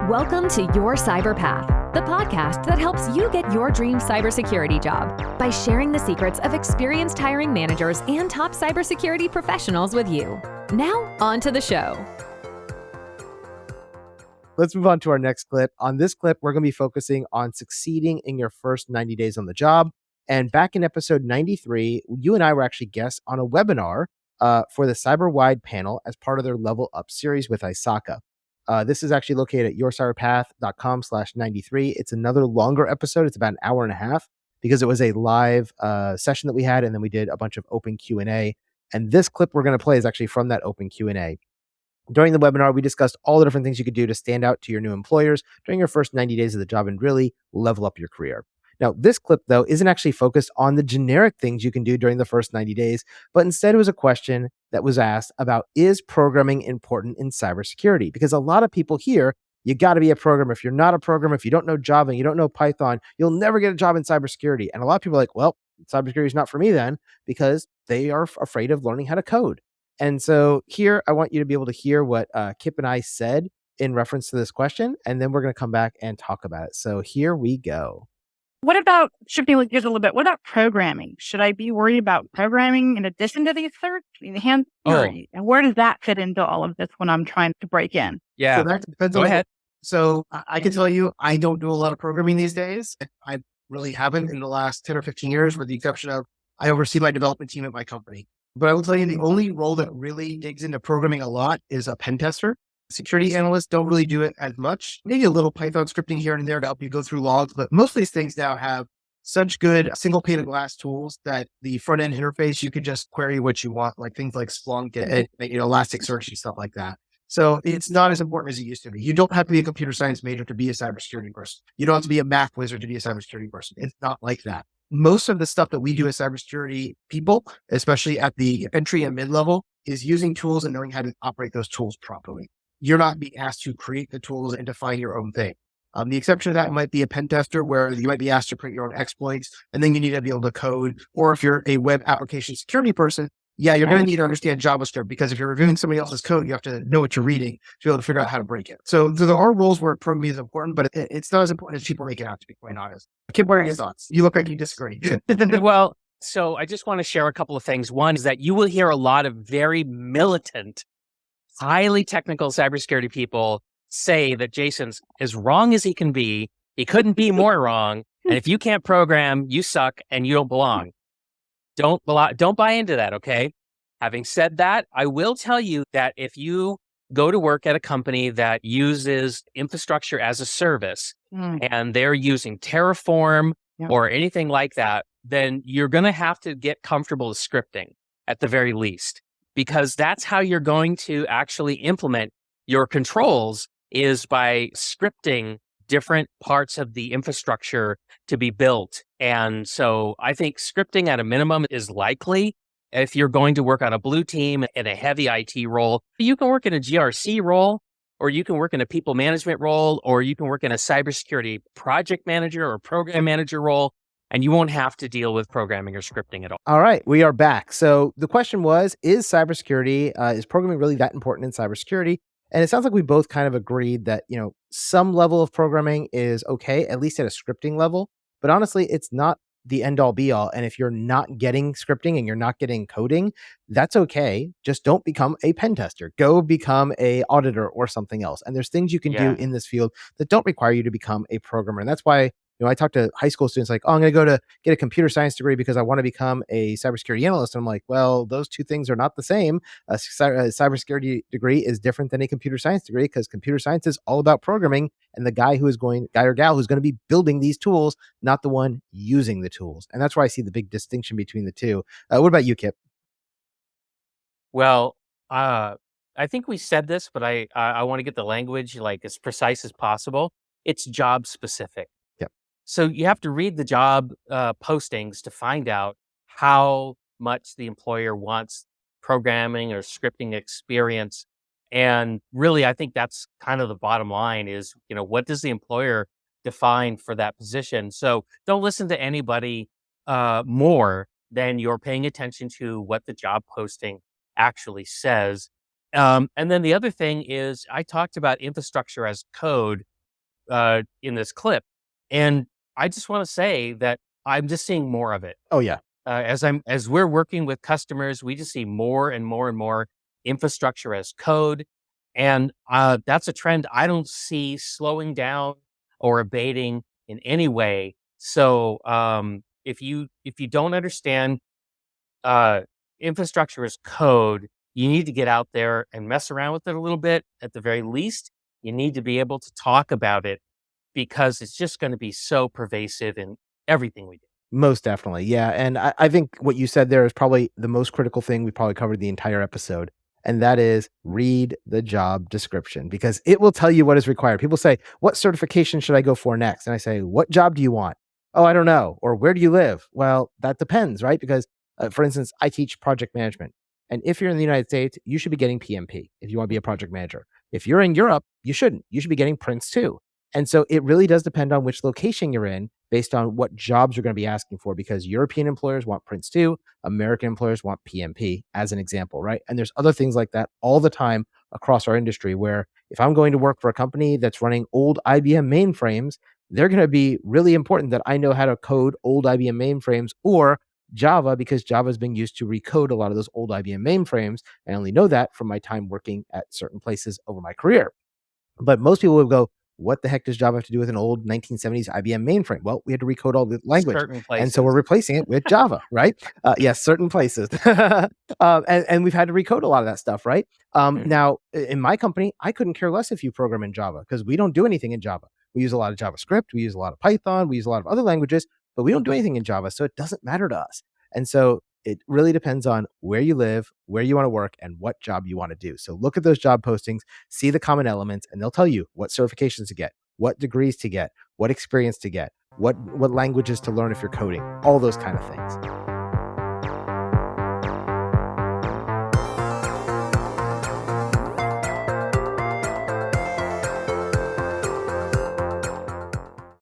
Welcome to Your Cyber Path, the podcast that helps you get your dream cybersecurity job by sharing the secrets of experienced hiring managers and top cybersecurity professionals with you. Now, on to the show. Let's move on to our next clip. On this clip, we're going to be focusing on succeeding in your first 90 days on the job. And back in episode 93, you and I were actually guests on a webinar for the CyberWide panel as part of their Level Up series with ISACA. This is actually located at yourcyberpath.com/93. It's another longer episode. It's about an hour and a half because it was a live session that we had, and then we did a bunch of open Q&A. And this clip we're going to play is actually from that open Q&A. During the webinar, we discussed all the different things you could do to stand out to your new employers during your first 90 days of the job and really level up your career. Now, this clip, though, isn't actually focused on the generic things you can do during the first 90 days, but instead it was a question that was asked about, is programming important in cybersecurity? Because a lot of people here, you got to be a programmer. If you're not a programmer, if you don't know Java and you don't know Python, you'll never get a job in cybersecurity. And a lot of people are like, well, cybersecurity is not for me then, because they are afraid of learning how to code. And so here, I want you to be able to hear what Kip and I said in reference to this question, and then we're going to come back and talk about it. So here we go. What about, shifting gears a little bit, what about programming? Should I be worried about programming in addition to these certs? And where does that fit into all of this when I'm trying to break in? Yeah, So that depends go on ahead. So I can tell you, I don't do a lot of programming these days. I really haven't in the last 10 or 15 years, with the exception of I oversee my development team at my company. But I will tell you, the only role that really digs into programming a lot is a pen tester. Security analysts don't really do it as much. Maybe a little Python scripting here and there to help you go through logs, but most of these things now have such good single pane of glass tools that the front end interface, you could just query what you want, like things like Splunk and Elasticsearch and stuff like that. So it's not as important as it used to be. You don't have to be a computer science major to be a cybersecurity person. You don't have to be a math wizard to be a cybersecurity person. It's not like that. Most of the stuff that we do as cybersecurity people, especially at the entry and mid-level, is using tools and knowing how to operate those tools properly. You're not being asked to create the tools and define your own thing. The exception to that might be a pen tester, where you might be asked to create your own exploits, and then you need to be able to code. Or if you're a web application security person, you're going to need to understand JavaScript, because if you're reviewing somebody else's code, you have to know what you're reading to be able to figure out how to break it. So there are roles where programming is important, but it's not as important as people make it out, to be quite honest. Kip, what are your thoughts? You look like you disagree. Well, so I just want to share a couple of things. One is that you will hear a lot of very militant, highly technical cybersecurity people say that Jason's as wrong as he can be. He couldn't be more wrong. And if you can't program, you suck and you don't belong. Don't buy into that, okay? Having said that, I will tell you that if you go to work at a company that uses infrastructure as a service and they're using Terraform or anything like that, then you're going to have to get comfortable with scripting at the very least, because that's how you're going to actually implement your controls, is by scripting different parts of the infrastructure to be built. And so I think scripting at a minimum is likely. If you're going to work on a blue team in a heavy IT role, you can work in a GRC role, or you can work in a people management role, or you can work in a cybersecurity project manager or program manager role, and you won't have to deal with programming or scripting at all. All right, we are back. So the question was, is cybersecurity, is programming really that important in cybersecurity? And it sounds like we both kind of agreed that, some level of programming is okay, at least at a scripting level. But honestly, it's not the end all be all. And if you're not getting scripting and you're not getting coding, that's okay. Just don't become a pen tester. Go become a auditor or something else. And there's things you can do in this field that don't require you to become a programmer. And that's why I talk to high school students like, I'm going to go to get a computer science degree because I want to become a cybersecurity analyst. And I'm like, well, those two things are not the same. A cybersecurity degree is different than a computer science degree, because computer science is all about programming, and the guy or gal who's going to be building these tools, not the one using the tools. And that's where I see the big distinction between the two. What about you, Kip? Well, I think we said this, but I want to get the language like as precise as possible. It's job specific. So you have to read the job postings to find out how much the employer wants programming or scripting experience. And really, I think that's kind of the bottom line is, what does the employer define for that position? So don't listen to anybody more than you're paying attention to what the job posting actually says. And then the other thing is, I talked about infrastructure as code in this clip. And I just want to say that I'm just seeing more of it. Oh yeah. As we're working with customers, we just see more and more and more infrastructure as code, and that's a trend I don't see slowing down or abating in any way. So if you don't understand infrastructure as code, you need to get out there and mess around with it a little bit. At the very least, you need to be able to talk about it because it's just going to be so pervasive in everything we do. Most definitely. Yeah. And I think what you said there is probably the most critical thing we probably covered the entire episode. And that is read the job description because it will tell you what is required. People say, what certification should I go for next? And I say, what job do you want? Oh, I don't know. Or where do you live? Well, that depends, right? Because for instance, I teach project management. And if you're in the United States, you should be getting PMP if you want to be a project manager. If you're in Europe, you shouldn't. You should be getting Prince 2. And so it really does depend on which location you're in based on what jobs you're going to be asking for, because European employers want Prince 2, American employers want PMP, as an example, right? And there's other things like that all the time across our industry where if I'm going to work for a company that's running old IBM mainframes, they're going to be really important that I know how to code old IBM mainframes or Java, because Java is being used to recode a lot of those old IBM mainframes. I only know that from my time working at certain places over my career. But most people will go, what the heck does Java have to do with an old 1970s IBM mainframe? Well, we had to recode all the language. And so we're replacing it with Java, right? Yes, certain places. And we've had to recode a lot of that stuff, right? Now, in my company, I couldn't care less if you program in Java because we don't do anything in Java. We use a lot of JavaScript. We use a lot of Python. We use a lot of other languages, but we don't do anything in Java. So it doesn't matter to us. And so it really depends on where you live, where you want to work, and what job you want to do. So look at those job postings, see the common elements, and they'll tell you what certifications to get, what degrees to get, what experience to get, what languages to learn if you're coding, all those kind of things.